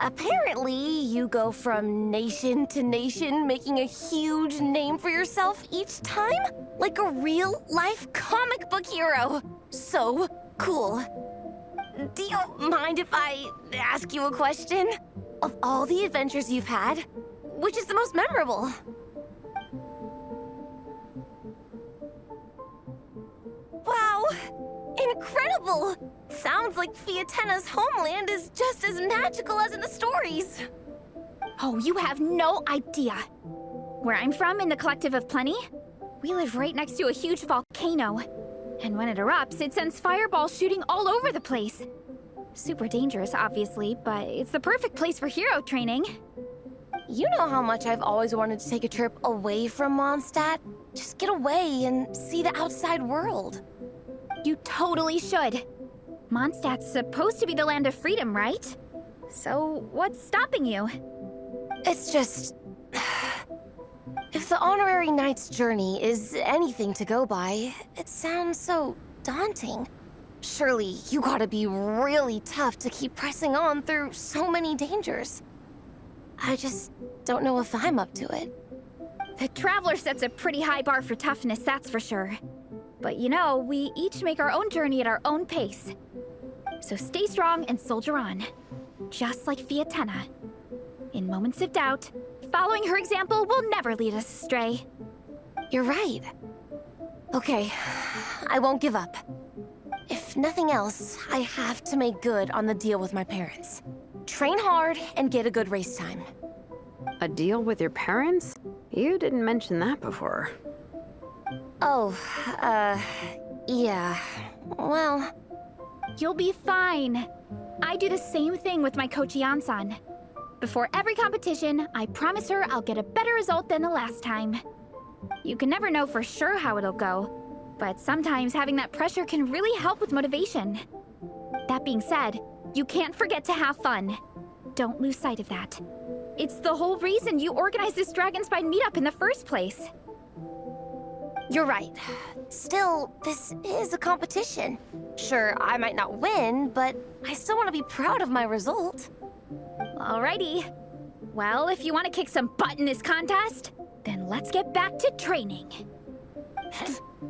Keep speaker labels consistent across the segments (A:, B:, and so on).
A: apparently you go from nation to nation, making a huge name for yourself each time? Like a real-life comic book hero. So cool. Do you mind if I ask you a question? Of all the adventures you've had, which is the most memorable? Wow! Incredible! Sounds like Fiatenna's homeland is just as magical as in the stories.
B: Oh, you have no idea. Where I'm from, in the Collective of Plenty, we live right next to a huge volcano. And when it erupts, it sends fireballs shooting all over the place. Super dangerous, obviously, but it's the perfect place for hero training.
A: You know how much I've always wanted to take a trip away from Mondstadt? Just get away and see the outside world.
B: You totally should. Mondstadt's supposed to be the land of freedom, right? So, what's stopping you?
A: It's just... If the Honorary Knight's journey is anything to go by, it sounds so daunting. Surely you gotta be really tough to keep pressing on through so many dangers. I just don't know if I'm up to it.
B: The Traveler sets a pretty high bar for toughness, that's for sure. But you know, we each make our own journey at our own pace. So stay strong and soldier on. Just like Fiatenna. In moments of doubt, following her example will never lead us astray.
A: You're right. Okay, I won't give up. If nothing else, I have to make good on the deal with my parents. Train hard and get a good race time.
C: A deal with your parents? You didn't mention that before.
A: Oh, yeah. Well...
B: You'll be fine. I do the same thing with my coach Yan-san. Before every competition, I promise her I'll get a better result than the last time. You can never know for sure how it'll go, but sometimes having that pressure can really help with motivation. That being said, you can't forget to have fun. Don't lose sight of that. It's the whole reason you organized this Dragonspine meetup in the first place.
A: You're right. Still, this is a competition. Sure, I might not win, but I still want to be proud of my result.
B: Alrighty. Well, if you want to kick some butt in this contest, then let's get back to training.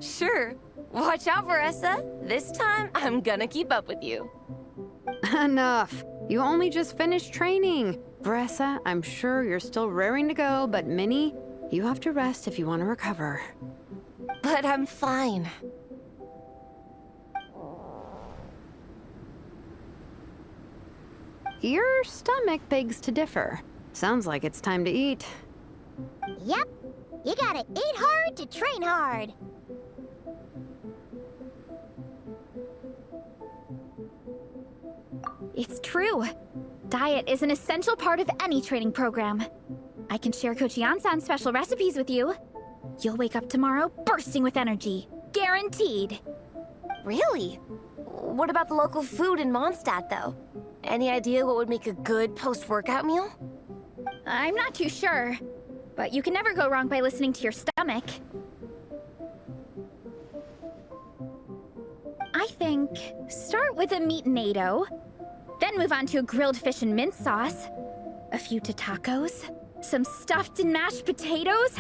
A: Sure. Watch out, Veressa. This time, I'm gonna keep up with you.
C: Enough. You only just finished training. Veressa, I'm sure you're still raring to go, but Minnie, you have to rest if you want to recover.
A: But I'm fine.
C: Your stomach begs to differ. Sounds like it's time to eat.
D: Yep. You gotta eat hard to train hard.
B: It's true. Diet is an essential part of any training program. I can share Coach Yan-san's special recipes with you. You'll wake up tomorrow bursting with energy. Guaranteed.
A: Really? What about the local food in Mondstadt, though? Any idea what would make a good post-workout meal?
B: I'm not too sure, but you can never go wrong by listening to your stomach. I think start with a meat natto, then move on to a grilled fish and mint sauce, a few tacos, some stuffed and mashed potatoes,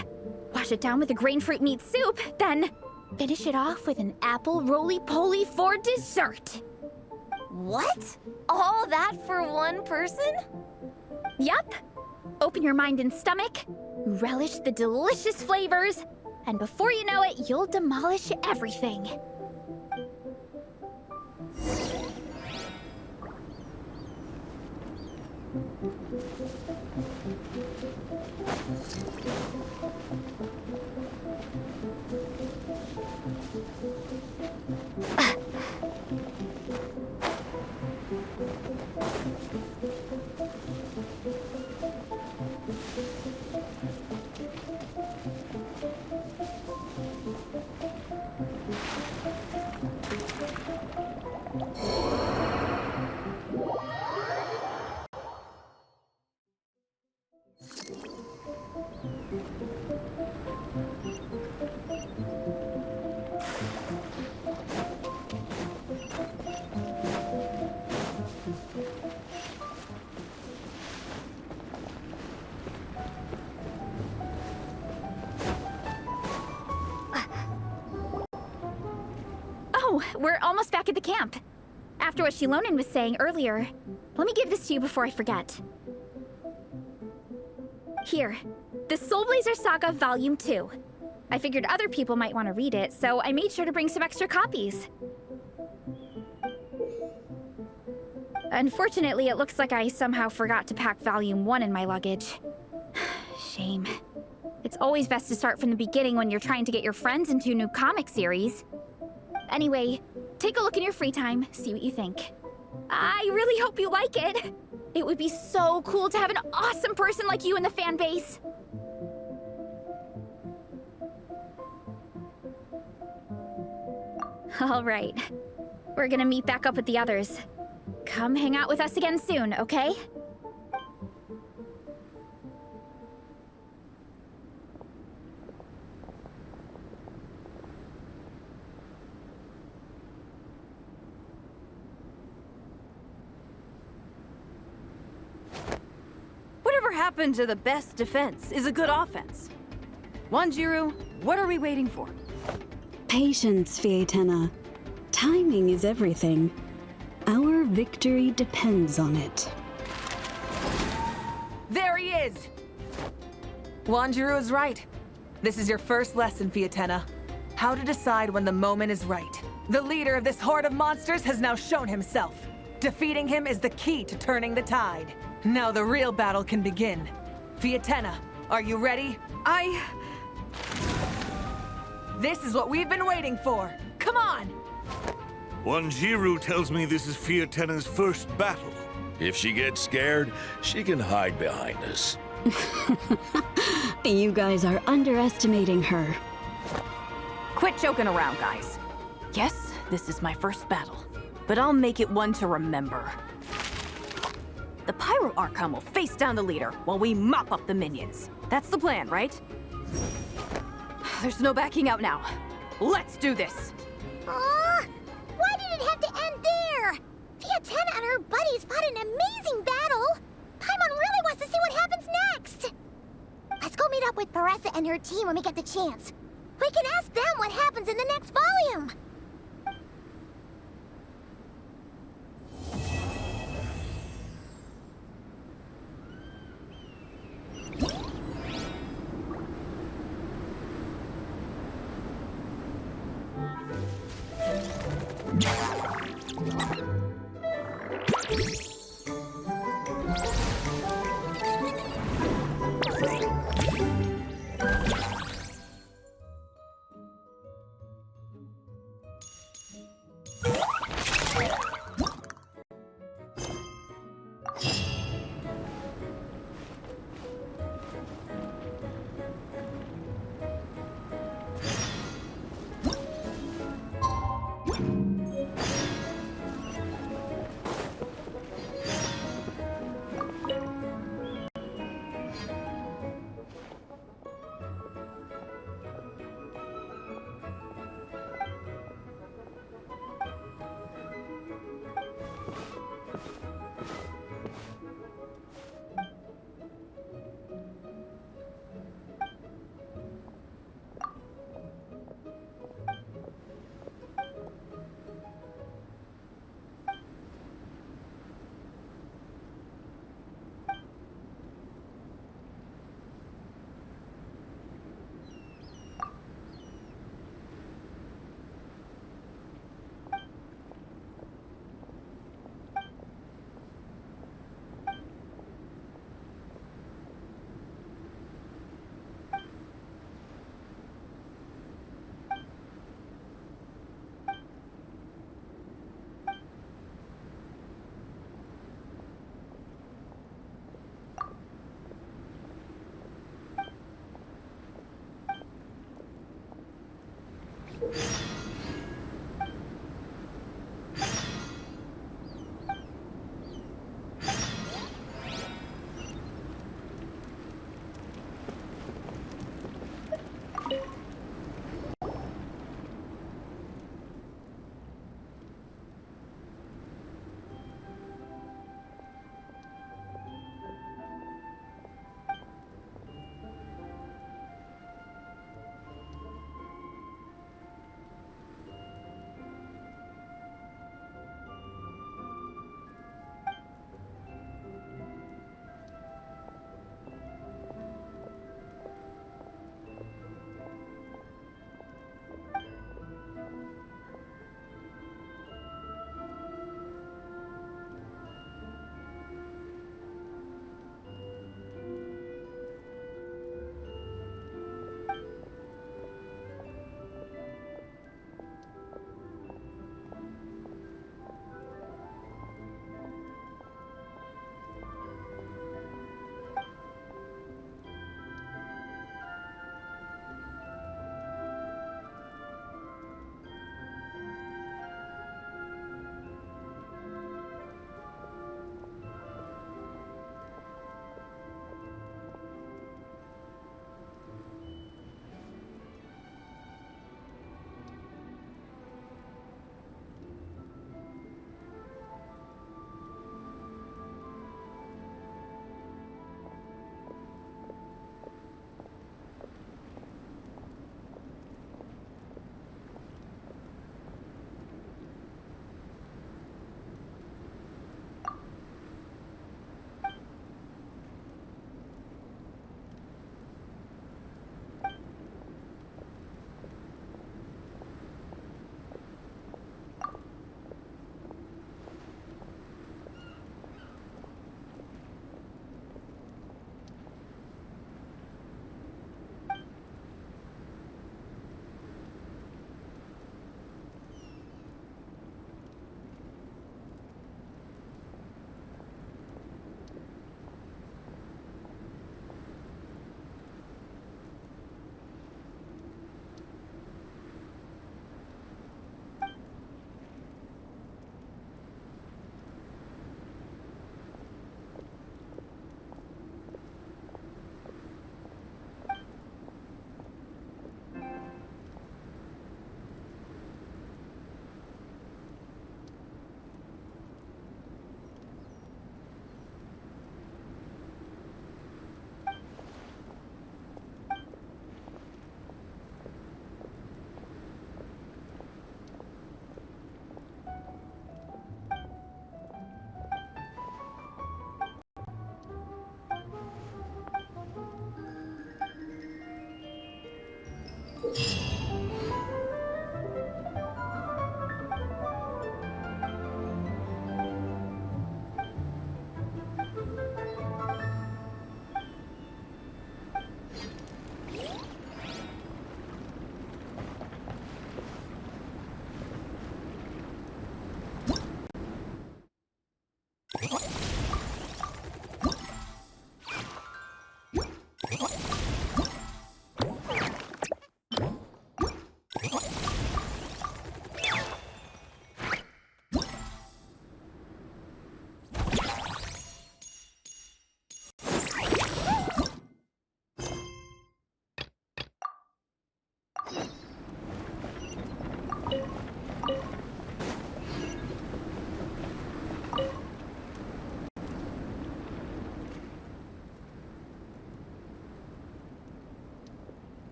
B: wash it down with a grain fruit meat soup, then finish it off with an apple roly-poly for dessert.
A: What? All that for one person?
B: Yup. Open your mind and stomach, relish the delicious flavors, and before you know it, you'll demolish everything. we're almost back at the camp. After what Shilonen was saying earlier, let me give this to you before I forget. Here, the Soul Blazer Saga Volume 2. I figured other people might want to read it, so I made sure to bring some extra copies. Unfortunately, it looks like I somehow forgot to pack Volume 1 in my luggage. Shame. It's always best to start from the beginning when you're trying to get your friends into a new comic series. Anyway, take a look in your free time, see what you think. I really hope you like it. It would be so cool to have an awesome person like you in the fan base. All right. We're gonna meet back up with the others. Come hang out with us again soon, okay?
E: Whatever happened to the best defense is a good offense? Wanjiru, what are we waiting for?
F: Patience, Fietena. Timing is everything. Our victory depends on it.
G: There he is! Wanjiru is right. This is your first lesson, Fietena. How to decide when the moment is right. The leader of this horde of monsters has now shown himself. Defeating him is the key to turning the tide. Now the real battle can begin. Fietena, are you ready? This is what we've been waiting for. Come on!
H: Wanjiru tells me this is Fietena's first battle. If she gets scared, she can hide behind us.
F: You guys are underestimating her.
E: Quit joking around, guys. Yes, this is my first battle, but I'll make it one to remember. The Pyro Archon will face down the leader while we mop up the minions. That's the plan, right? There's no backing out now. Let's do this!
D: Aw, why did it have to end there? Fietena and her buddies fought an amazing battle. Paimon really wants to see what happens next. Let's go meet up with Paressa and her team when we get the chance. We can ask them what happens in the next volume.